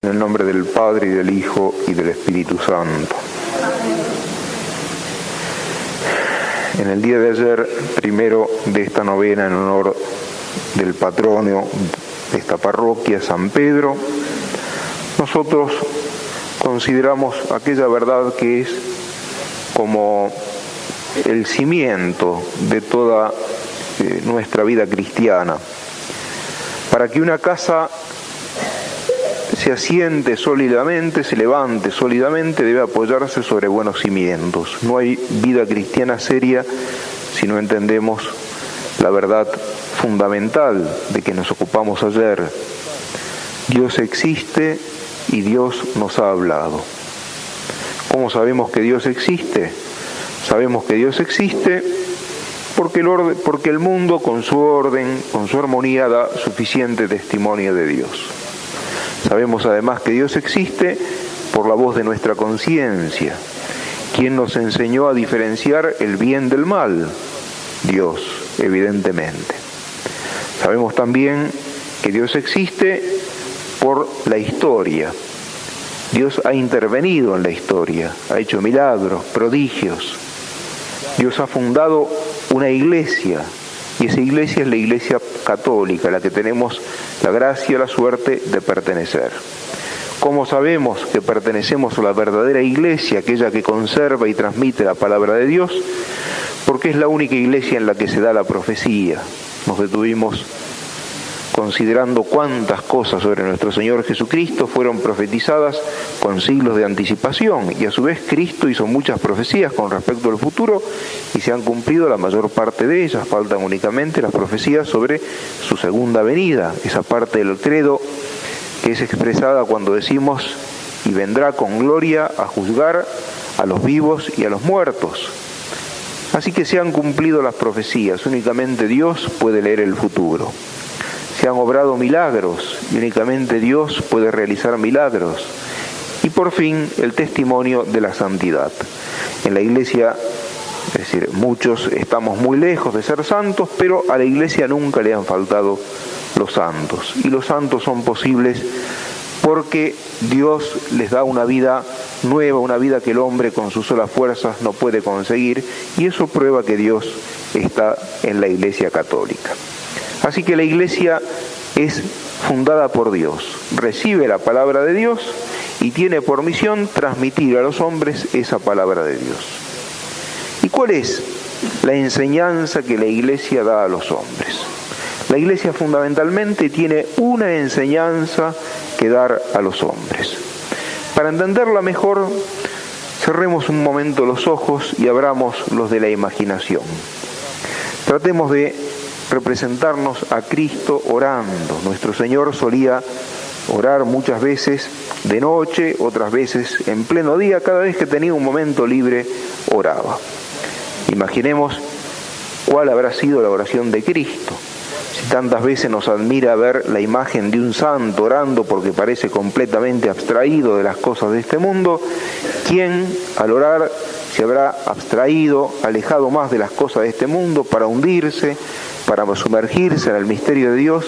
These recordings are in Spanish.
En el nombre del Padre, y del Hijo, y del Espíritu Santo. En el día de ayer, primero de esta novena en honor del patrono de esta parroquia, San Pedro, nosotros consideramos aquella verdad que es como el cimiento de toda nuestra vida cristiana. Para que una casa se asiente sólidamente, se levante sólidamente, debe apoyarse sobre buenos cimientos. No hay vida cristiana seria si no entendemos la verdad fundamental de que nos ocupamos ayer. Dios existe y Dios nos ha hablado. ¿Cómo sabemos que Dios existe? Sabemos que Dios existe porque el mundo con su orden, con su armonía, da suficiente testimonio de Dios. Sabemos además que Dios existe por la voz de nuestra conciencia. ¿Quién nos enseñó a diferenciar el bien del mal? Dios, evidentemente. Sabemos también que Dios existe por la historia. Dios ha intervenido en la historia, ha hecho milagros, prodigios. Dios ha fundado una iglesia, y esa iglesia es la Iglesia Católica, la que tenemos la gracia, la suerte de pertenecer. ¿Cómo sabemos que pertenecemos a la verdadera iglesia, aquella que conserva y transmite la palabra de Dios? Porque es la única iglesia en la que se da la profecía. Nos detuvimos considerando cuántas cosas sobre nuestro Señor Jesucristo fueron profetizadas con siglos de anticipación, y a su vez Cristo hizo muchas profecías con respecto al futuro y se han cumplido la mayor parte de ellas. Faltan únicamente las profecías sobre su segunda venida, esa parte del credo que es expresada cuando decimos: y vendrá con gloria a juzgar a los vivos y a los muertos. Así que se han cumplido las profecías, únicamente Dios puede leer el futuro. Se han obrado milagros y únicamente Dios puede realizar milagros. Y por fin el testimonio de la santidad. En la iglesia, es decir, muchos estamos muy lejos de ser santos, pero a la iglesia nunca le han faltado los santos. Y los santos son posibles porque Dios les da una vida nueva, una vida que el hombre con sus solas fuerzas no puede conseguir, y eso prueba que Dios está en la Iglesia Católica. Así que la iglesia es fundada por Dios, recibe la palabra de Dios y tiene por misión transmitir a los hombres esa palabra de Dios. ¿Y cuál es la enseñanza que la iglesia da a los hombres? La iglesia fundamentalmente tiene una enseñanza que dar a los hombres. Para entenderla mejor, cerremos un momento los ojos y abramos los de la imaginación. Tratemos de representarnos a Cristo orando. Nuestro Señor solía orar muchas veces de noche, otras veces en pleno día. Cada vez que tenía un momento libre, oraba. Imaginemos cuál habrá sido la oración de Cristo. Si tantas veces nos admira ver la imagen de un santo orando porque parece completamente abstraído de las cosas de este mundo, ¿quién al orar se habrá abstraído, alejado más de las cosas de este mundo para hundirse, para sumergirse en el misterio de Dios?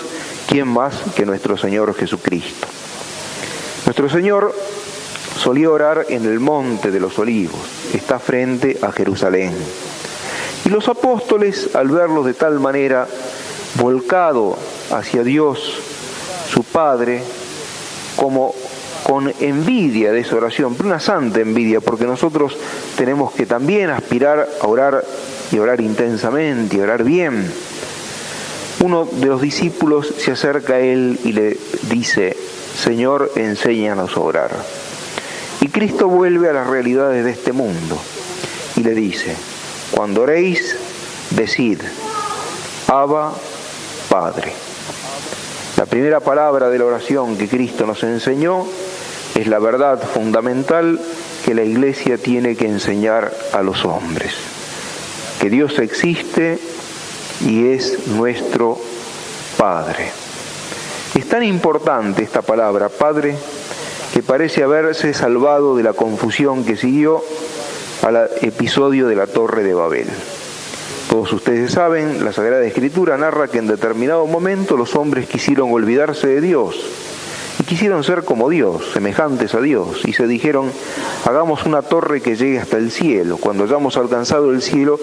¿Quién más que nuestro Señor Jesucristo? Nuestro Señor solía orar en el Monte de los Olivos, que está frente a Jerusalén. Y los apóstoles, al verlo de tal manera volcado hacia Dios, su Padre, como con envidia de esa oración, pero una santa envidia, porque nosotros tenemos que también aspirar a orar y orar intensamente y orar bien. Uno de los discípulos se acerca a él y le dice: Señor, enséñanos a orar. Y Cristo vuelve a las realidades de este mundo y le dice: cuando oréis, decid: Abba, Padre. La primera palabra de la oración que Cristo nos enseñó es la verdad fundamental que la iglesia tiene que enseñar a los hombres: que Dios existe y es nuestro Padre. Es tan importante esta palabra, Padre, que parece haberse salvado de la confusión que siguió al episodio de la Torre de Babel. Todos ustedes saben, la Sagrada Escritura narra que en determinado momento los hombres quisieron olvidarse de Dios. ¿Y quisieron ser como Dios, semejantes a Dios, y se dijeron, hagamos una torre que llegue hasta el cielo. Cuando hayamos alcanzado el cielo,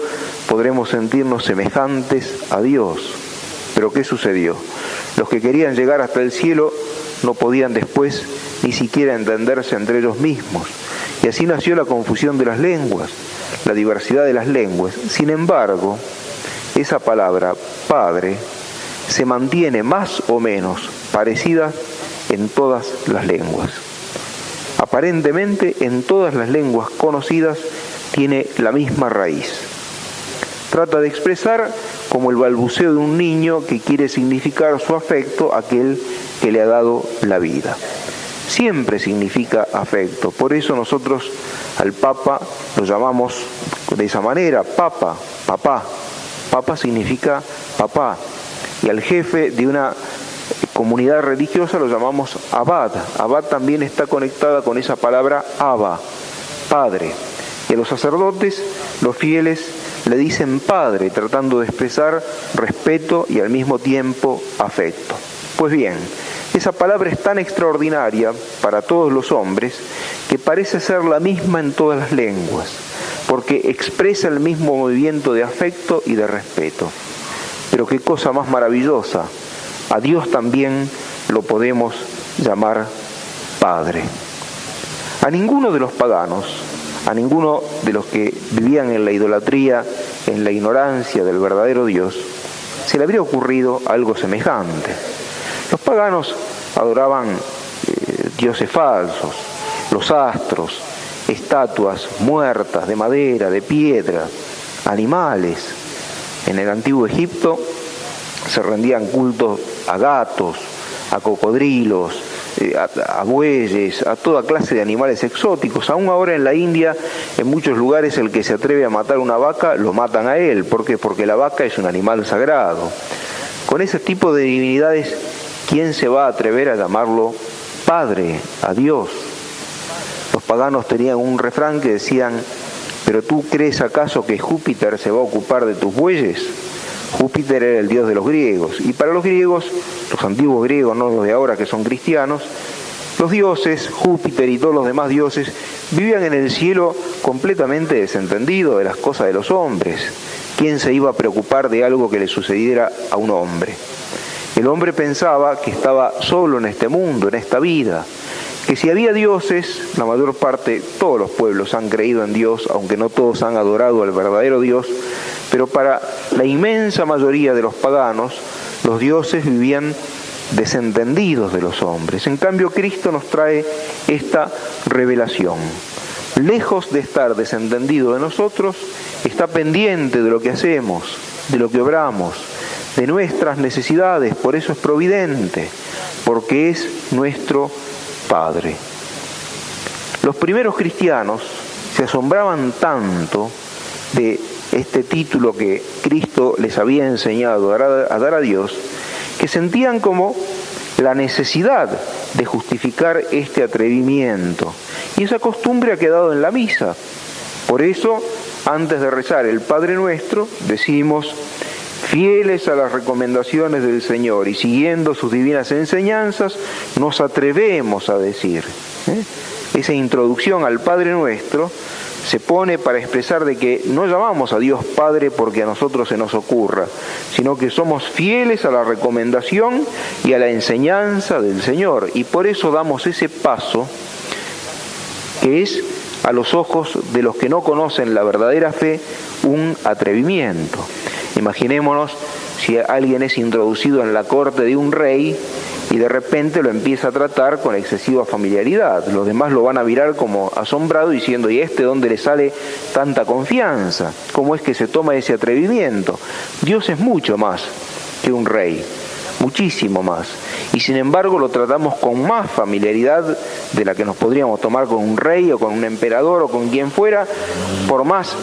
podremos sentirnos semejantes a Dios. Pero ¿qué sucedió? Los que querían llegar hasta el cielo no podían después ni siquiera entenderse entre ellos mismos. Y así nació la confusión de las lenguas, la diversidad de las lenguas. Sin embargo, esa palabra Padre se mantiene más o menos parecida en todas las lenguas. Aparentemente, en todas las lenguas conocidas tiene la misma raíz. Trata de expresar como el balbuceo de un niño que quiere significar su afecto a aquel que le ha dado la vida. Siempre significa afecto, por eso nosotros al Papa lo llamamos de esa manera, Papa, papá. Papa significa papá, y al jefe de una comunidad religiosa lo llamamos abad. Abad también está conectada con esa palabra Abba, padre. Y a los sacerdotes, los fieles, le dicen padre, tratando de expresar respeto y al mismo tiempo afecto. Pues bien, esa palabra es tan extraordinaria para todos los hombres que parece ser la misma en todas las lenguas, porque expresa el mismo movimiento de afecto y de respeto. Pero qué cosa más maravillosa, a Dios también lo podemos llamar Padre. A ninguno de los paganos, a ninguno de los que vivían en la idolatría, en la ignorancia del verdadero Dios, se le habría ocurrido algo semejante. Los paganos adoraban dioses falsos, los astros, estatuas muertas de madera, de piedra, animales. En el antiguo Egipto se rendían cultos a gatos, a cocodrilos, a bueyes, a toda clase de animales exóticos. Aún ahora en la India, en muchos lugares, el que se atreve a matar una vaca, lo matan a él. ¿Por qué? Porque la vaca es un animal sagrado. Con ese tipo de divinidades, ¿quién se va a atrever a llamarlo Padre, a Dios? Los paganos tenían un refrán que decían, ¿pero tú crees acaso que Júpiter se va a ocupar de tus bueyes? Júpiter era el dios de los griegos, y para los griegos, los antiguos griegos, no los de ahora que son cristianos, los dioses, Júpiter y todos los demás dioses, vivían en el cielo completamente desentendidos de las cosas de los hombres. ¿Quién se iba a preocupar de algo que le sucediera a un hombre? El hombre pensaba que estaba solo en este mundo, en esta vida, que si había dioses, la mayor parte, todos los pueblos han creído en Dios, aunque no todos han adorado al verdadero Dios, pero para la inmensa mayoría de los paganos, los dioses vivían desentendidos de los hombres. En cambio, Cristo nos trae esta revelación. Lejos de estar desentendido de nosotros, está pendiente de lo que hacemos, de lo que obramos, de nuestras necesidades, por eso es providente, porque es nuestro Padre. Los primeros cristianos se asombraban tanto de este título que Cristo les había enseñado a dar a Dios, que sentían como la necesidad de justificar este atrevimiento. Y esa costumbre ha quedado en la misa. Por eso, antes de rezar el Padre Nuestro, decimos, fieles a las recomendaciones del Señor y siguiendo sus divinas enseñanzas, nos atrevemos a decir. Esa introducción al Padre Nuestro se pone para expresar de que no llamamos a Dios Padre porque a nosotros se nos ocurra, sino que somos fieles a la recomendación y a la enseñanza del Señor. Y por eso damos ese paso que es, a los ojos de los que no conocen la verdadera fe, un atrevimiento. Imaginémonos si alguien es introducido en la corte de un rey y de repente lo empieza a tratar con excesiva familiaridad. Los demás lo van a mirar como asombrado diciendo, ¿y dónde le sale tanta confianza? ¿Cómo es que se toma ese atrevimiento? Dios es mucho más que un rey, muchísimo más. Y sin embargo lo tratamos con más familiaridad de la que nos podríamos tomar con un rey o con un emperador o con quien fuera, por más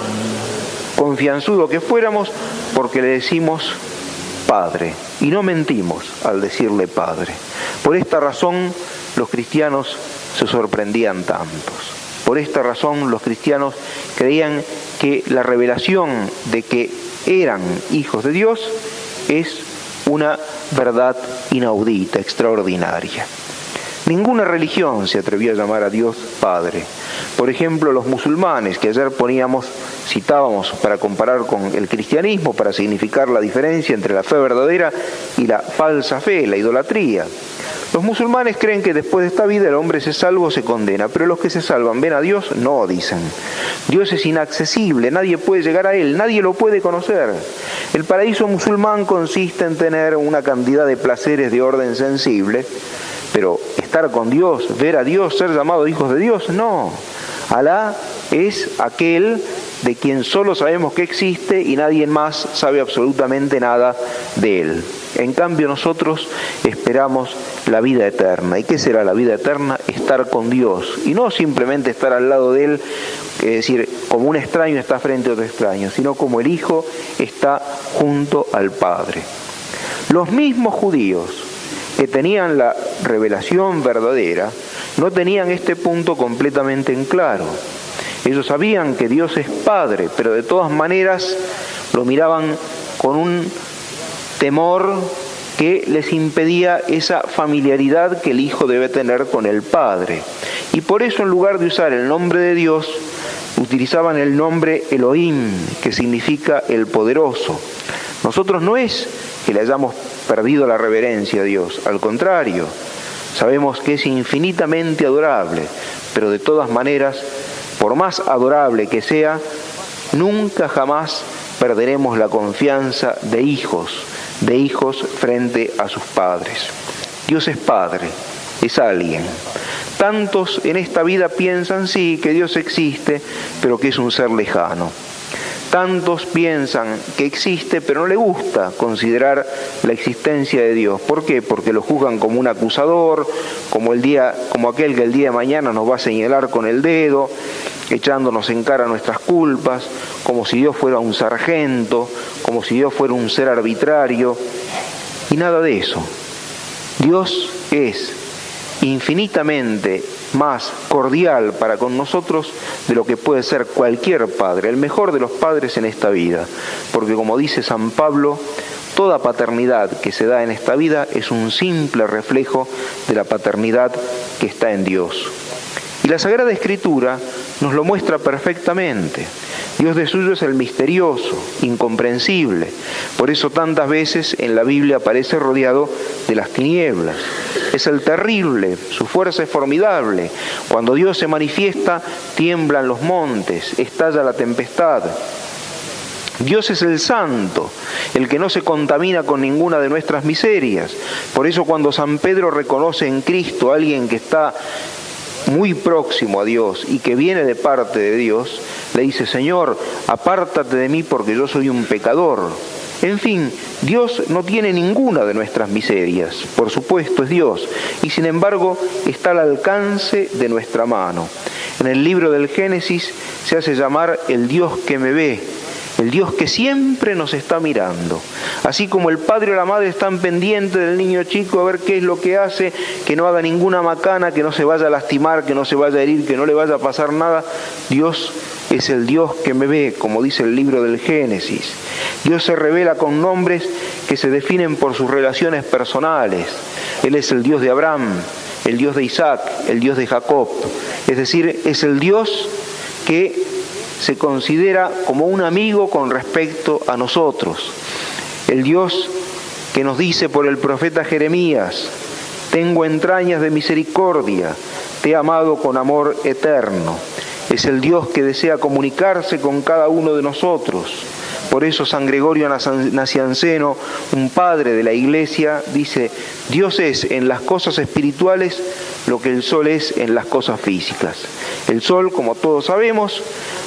confianzudo que fuéramos, porque le decimos Padre. Y no mentimos al decirle Padre. Por esta razón los cristianos se sorprendían tantos. Por esta razón los cristianos creían que la revelación de que eran hijos de Dios es una verdad inaudita, extraordinaria. Ninguna religión se atrevió a llamar a Dios Padre. Por ejemplo, los musulmanes, que ayer citábamos para comparar con el cristianismo, para significar la diferencia entre la fe verdadera y la falsa fe, la idolatría. Los musulmanes creen que después de esta vida el hombre se salva o se condena, pero los que se salvan ven a Dios, no, dicen. Dios es inaccesible, nadie puede llegar a Él, nadie lo puede conocer. El paraíso musulmán consiste en tener una cantidad de placeres de orden sensible, pero estar con Dios, ver a Dios, ser llamados hijos de Dios, no. Alá es aquel de quien solo sabemos que existe y nadie más sabe absolutamente nada de Él. En cambio nosotros esperamos la vida eterna. ¿Y qué será la vida eterna? Estar con Dios. Y no simplemente estar al lado de Él, es decir, como un extraño está frente a otro extraño, sino como el Hijo está junto al Padre. Los mismos judíos que tenían la revelación verdadera no tenían este punto completamente en claro. Ellos sabían que Dios es Padre, pero de todas maneras lo miraban con un temor que les impedía esa familiaridad que el Hijo debe tener con el Padre. Y por eso, en lugar de usar el nombre de Dios, utilizaban el nombre Elohim, que significa el poderoso. Nosotros no es que le hayamos perdido la reverencia a Dios, al contrario, sabemos que es infinitamente adorable, pero de todas maneras, por más adorable que sea, nunca jamás perderemos la confianza de hijos frente a sus padres. Dios es Padre, es alguien. Tantos en esta vida piensan sí que Dios existe, pero que es un ser lejano. Tantos piensan que existe, pero no le gusta considerar la existencia de Dios. ¿Por qué? Porque lo juzgan como un acusador, como aquel que el día de mañana nos va a señalar con el dedo, echándonos en cara nuestras culpas, como si Dios fuera un sargento, como si Dios fuera un ser arbitrario, y nada de eso. Dios es infinitamente más cordial para con nosotros de lo que puede ser cualquier padre, el mejor de los padres en esta vida, porque como dice San Pablo, toda paternidad que se da en esta vida es un simple reflejo de la paternidad que está en Dios. Y la Sagrada Escritura nos lo muestra perfectamente. Dios de suyo es el misterioso, incomprensible. Por eso tantas veces en la Biblia aparece rodeado de las tinieblas. Es el terrible, su fuerza es formidable. Cuando Dios se manifiesta, tiemblan los montes, estalla la tempestad. Dios es el santo, el que no se contamina con ninguna de nuestras miserias. Por eso cuando San Pedro reconoce en Cristo a alguien que está muy próximo a Dios y que viene de parte de Dios, le dice: Señor, apártate de mí porque yo soy un pecador. En fin, Dios no tiene ninguna de nuestras miserias, por supuesto es Dios, y sin embargo está al alcance de nuestra mano. En el libro del Génesis se hace llamar el Dios que me ve, el Dios que siempre nos está mirando. Así como el padre o la madre están pendientes del niño chico a ver qué es lo que hace, que no haga ninguna macana, que no se vaya a lastimar, que no se vaya a herir, que no le vaya a pasar nada, Dios es el Dios que me ve, como dice el libro del Génesis. Dios se revela con nombres que se definen por sus relaciones personales. Él es el Dios de Abraham, el Dios de Isaac, el Dios de Jacob. Es decir, es el Dios que se considera como un amigo con respecto a nosotros. El Dios que nos dice por el profeta Jeremías: tengo entrañas de misericordia, te he amado con amor eterno. Es el Dios que desea comunicarse con cada uno de nosotros. Por eso San Gregorio Nacianceno, un padre de la Iglesia, dice: Dios es en las cosas espirituales lo que el sol es en las cosas físicas. El sol, como todos sabemos,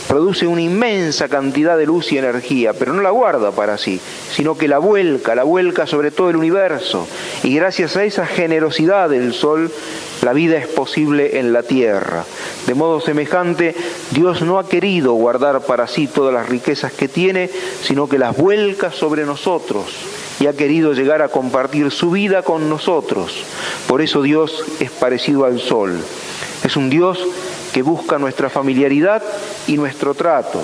produce una inmensa cantidad de luz y energía, pero no la guarda para sí, sino que la vuelca sobre todo el universo. Y gracias a esa generosidad del sol, la vida es posible en la tierra. De modo semejante, Dios no ha querido guardar para sí todas las riquezas que tiene, sino que las vuelca sobre nosotros y ha querido llegar a compartir su vida con nosotros. Por eso Dios es parecido al sol. Es un Dios que busca nuestra familiaridad y nuestro trato.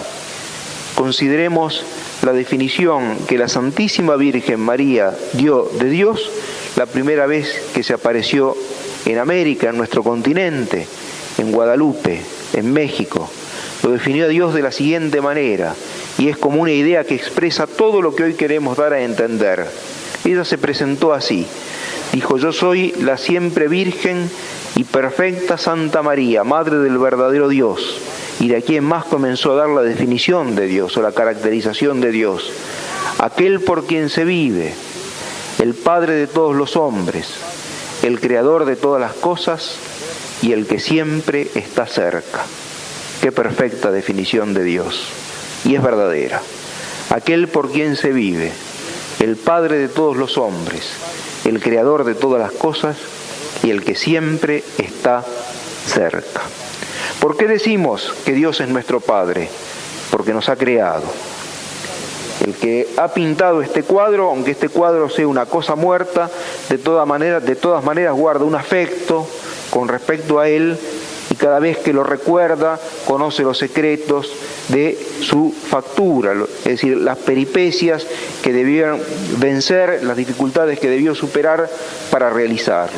Consideremos la definición que la Santísima Virgen María dio de Dios la primera vez que se apareció en América, en nuestro continente, en Guadalupe, en México. Lo definió Dios de la siguiente manera, y es como una idea que expresa todo lo que hoy queremos dar a entender. Ella se presentó así, dijo: yo soy la siempre virgen y perfecta Santa María, Madre del verdadero Dios. Y de aquí en más comenzó a dar la definición de Dios o la caracterización de Dios. Aquel por quien se vive, el Padre de todos los hombres, el Creador de todas las cosas y el que siempre está cerca. Qué perfecta definición de Dios. Y es verdadera. Aquel por quien se vive, el Padre de todos los hombres, el Creador de todas las cosas y el que siempre está cerca. ¿Por qué decimos que Dios es nuestro Padre? Porque nos ha creado. El que ha pintado este cuadro, aunque este cuadro sea una cosa muerta, de todas maneras guarda un afecto con respecto a él, y cada vez que lo recuerda conoce los secretos de su factura, es decir, las peripecias que debieron vencer, las dificultades que debió superar para realizarlo.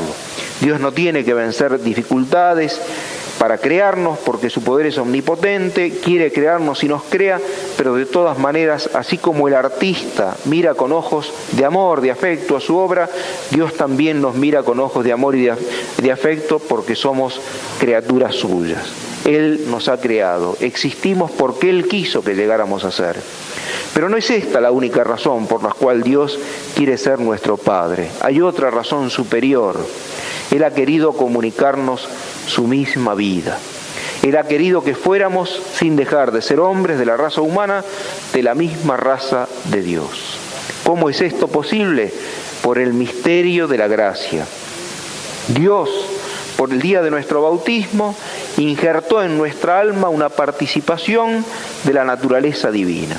Dios no tiene que vencer dificultades para crearnos, porque su poder es omnipotente, quiere crearnos y nos crea, pero de todas maneras, así como el artista mira con ojos de amor, de afecto a su obra, Dios también nos mira con ojos de amor y de afecto, porque somos criaturas suyas. Él nos ha creado, existimos porque Él quiso que llegáramos a ser. Pero no es esta la única razón por la cual Dios quiere ser nuestro Padre. Hay otra razón superior. Él ha querido comunicarnos su misma vida. Él ha querido que fuéramos, sin dejar de ser hombres de la raza humana, de la misma raza de Dios. ¿Cómo es esto posible? Por el misterio de la gracia. Dios, por el día de nuestro bautismo, injertó en nuestra alma una participación de la naturaleza divina.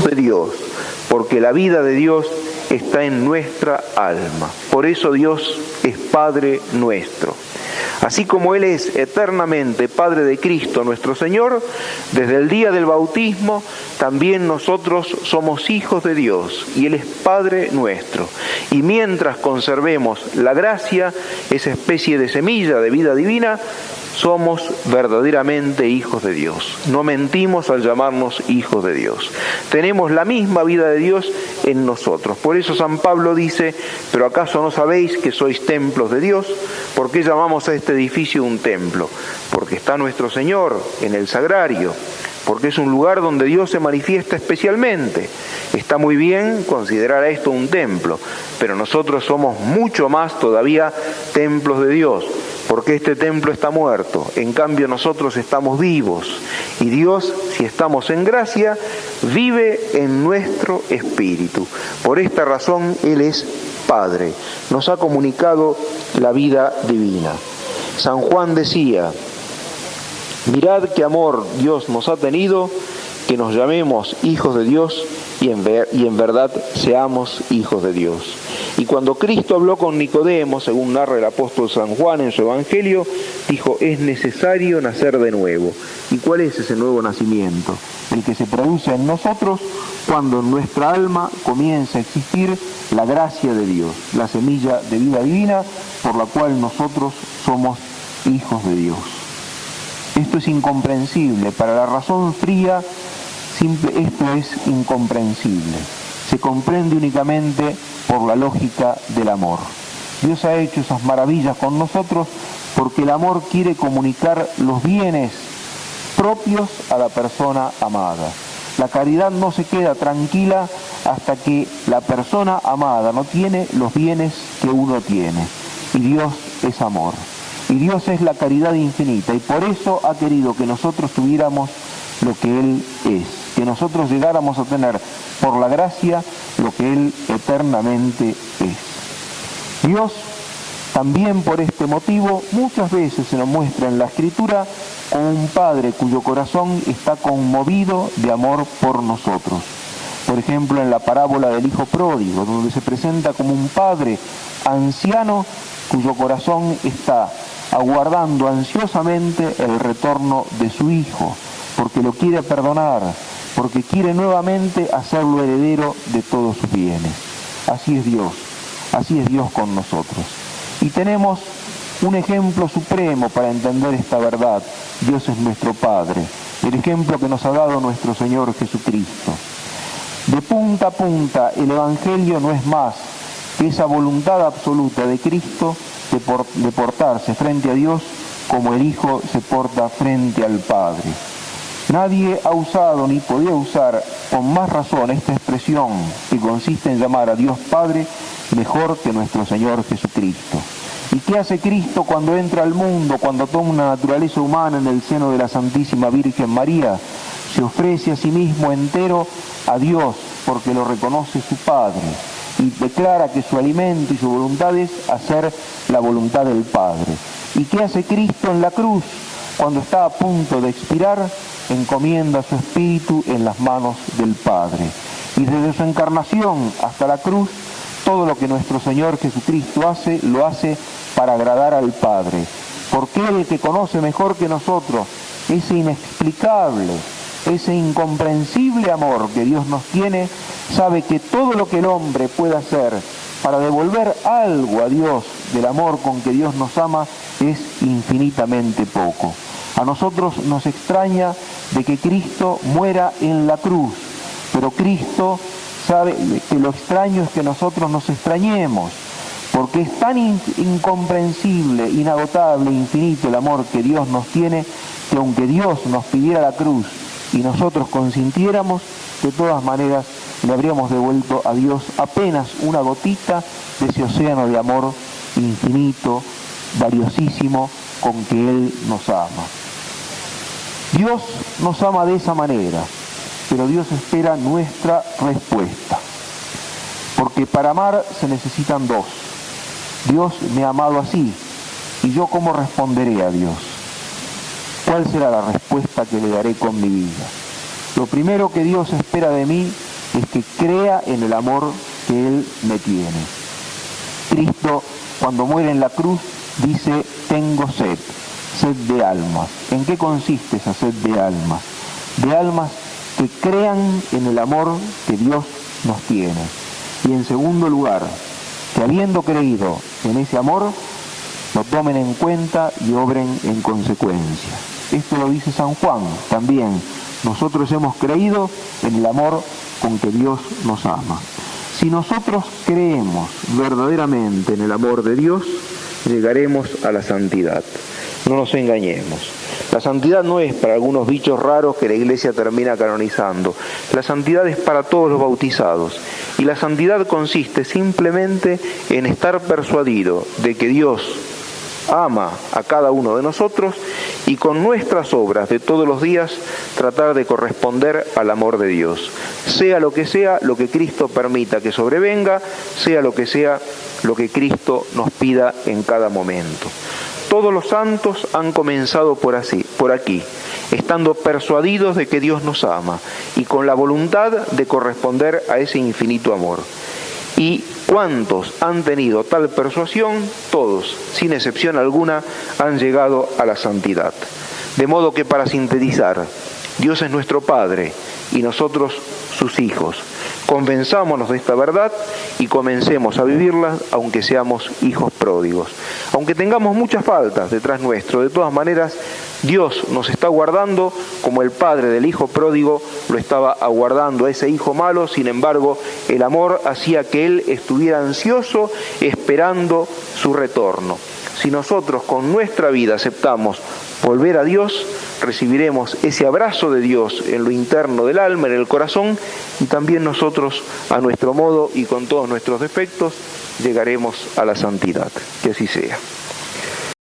De Dios, porque la vida de Dios está en nuestra alma. Por eso Dios es Padre nuestro. Así como Él es eternamente Padre de Cristo nuestro Señor, desde el día del bautismo también nosotros somos hijos de Dios y Él es Padre nuestro. Y mientras conservemos la gracia, esa especie de semilla de vida divina, somos verdaderamente hijos de Dios. No mentimos al llamarnos hijos de Dios. Tenemos la misma vida de Dios en nosotros. Por eso San Pablo dice: ¿pero acaso no sabéis que sois templos de Dios? ¿Por qué llamamos a este edificio un templo? Porque está nuestro Señor en el sagrario, porque es un lugar donde Dios se manifiesta especialmente. Está muy bien considerar a esto un templo, pero nosotros somos mucho más todavía templos de Dios, porque este templo está muerto, en cambio nosotros estamos vivos, y Dios, si estamos en gracia, vive en nuestro espíritu. Por esta razón Él es Padre, nos ha comunicado la vida divina. San Juan decía: mirad qué amor Dios nos ha tenido, que nos llamemos hijos de Dios y en verdad seamos hijos de Dios. Y cuando Cristo habló con Nicodemo, según narra el apóstol San Juan en su Evangelio, dijo: es necesario nacer de nuevo. ¿Y cuál es ese nuevo nacimiento? El que se produce en nosotros cuando en nuestra alma comienza a existir la gracia de Dios, la semilla de vida divina por la cual nosotros somos hijos de Dios. Esto es incomprensible. Para la razón fría, esto es incomprensible. Se comprende únicamente por la lógica del amor. Dios ha hecho esas maravillas con nosotros porque el amor quiere comunicar los bienes propios a la persona amada. La caridad no se queda tranquila hasta que la persona amada no tiene los bienes que uno tiene. Y Dios es amor. Y Dios es la caridad infinita. Y por eso ha querido que nosotros tuviéramos lo que Él es. Que nosotros llegáramos a tener por la gracia lo que Él eternamente es. Dios también por este motivo muchas veces se nos muestra en la Escritura como un Padre cuyo corazón está conmovido de amor por nosotros. Por ejemplo, en la parábola del Hijo Pródigo, donde se presenta como un Padre anciano cuyo corazón está aguardando ansiosamente el retorno de su Hijo, porque lo quiere perdonar, porque quiere nuevamente hacerlo heredero de todos sus bienes. Así es Dios con nosotros. Y tenemos un ejemplo supremo para entender esta verdad. Dios es nuestro Padre, el ejemplo que nos ha dado nuestro Señor Jesucristo. De punta a punta, el Evangelio no es más que esa voluntad absoluta de Cristo de portarse frente a Dios como el Hijo se porta frente al Padre. Nadie ha usado ni podía usar con más razón esta expresión que consiste en llamar a Dios Padre mejor que nuestro Señor Jesucristo. ¿Y qué hace Cristo cuando entra al mundo, cuando toma una naturaleza humana en el seno de la Santísima Virgen María? Se ofrece a sí mismo entero a Dios porque lo reconoce su Padre y declara que su alimento y su voluntad es hacer la voluntad del Padre. ¿Y qué hace Cristo en la cruz? Cuando está a punto de expirar, encomienda su espíritu en las manos del Padre. Y desde su encarnación hasta la cruz, todo lo que nuestro Señor Jesucristo hace, lo hace para agradar al Padre. Porque Él, que conoce mejor que nosotros ese inexplicable, ese incomprensible amor que Dios nos tiene, sabe que todo lo que el hombre puede hacer para devolver algo a Dios del amor con que Dios nos ama es infinitamente poco. A nosotros nos extraña de que Cristo muera en la cruz, pero Cristo sabe que lo extraño es que nosotros nos extrañemos, porque es tan incomprensible, inagotable, infinito el amor que Dios nos tiene, que aunque Dios nos pidiera la cruz y nosotros consintiéramos, de todas maneras le habríamos devuelto a Dios apenas una gotita de ese océano de amor infinito, valiosísimo, con que Él nos ama. Dios nos ama de esa manera, pero Dios espera nuestra respuesta. Porque para amar se necesitan dos. Dios me ha amado así, ¿y yo cómo responderé a Dios? ¿Cuál será la respuesta que le daré con mi vida? Lo primero que Dios espera de mí es que crea en el amor que Él me tiene. Cristo, cuando muere en la cruz, dice, tengo sed de almas. ¿En qué consiste esa sed de almas? De almas que crean en el amor que Dios nos tiene. Y en segundo lugar, que habiendo creído en ese amor, lo tomen en cuenta y obren en consecuencia. Esto lo dice San Juan también. Nosotros hemos creído en el amor con que Dios nos ama. Si nosotros creemos verdaderamente en el amor de Dios, llegaremos a la santidad. No nos engañemos. La santidad no es para algunos bichos raros que la Iglesia termina canonizando. La santidad es para todos los bautizados. Y la santidad consiste simplemente en estar persuadido de que Dios ama a cada uno de nosotros y con nuestras obras de todos los días tratar de corresponder al amor de Dios. Sea lo que Cristo permita que sobrevenga, sea lo que Cristo nos pida en cada momento. Todos los santos han comenzado por aquí, estando persuadidos de que Dios nos ama y con la voluntad de corresponder a ese infinito amor. ¿Y cuántos han tenido tal persuasión? Todos, sin excepción alguna, han llegado a la santidad. De modo que, para sintetizar, Dios es nuestro Padre y nosotros sus hijos. Convenzámonos de esta verdad y comencemos a vivirla, aunque seamos hijos pródigos. Aunque tengamos muchas faltas detrás nuestro, de todas maneras, Dios nos está guardando como el padre del hijo pródigo lo estaba aguardando a ese hijo malo. Sin embargo, el amor hacía que él estuviera ansioso esperando su retorno. Si nosotros con nuestra vida aceptamos volver a Dios, recibiremos ese abrazo de Dios en lo interno del alma, en el corazón, y también nosotros, a nuestro modo y con todos nuestros defectos, llegaremos a la santidad. Que así sea.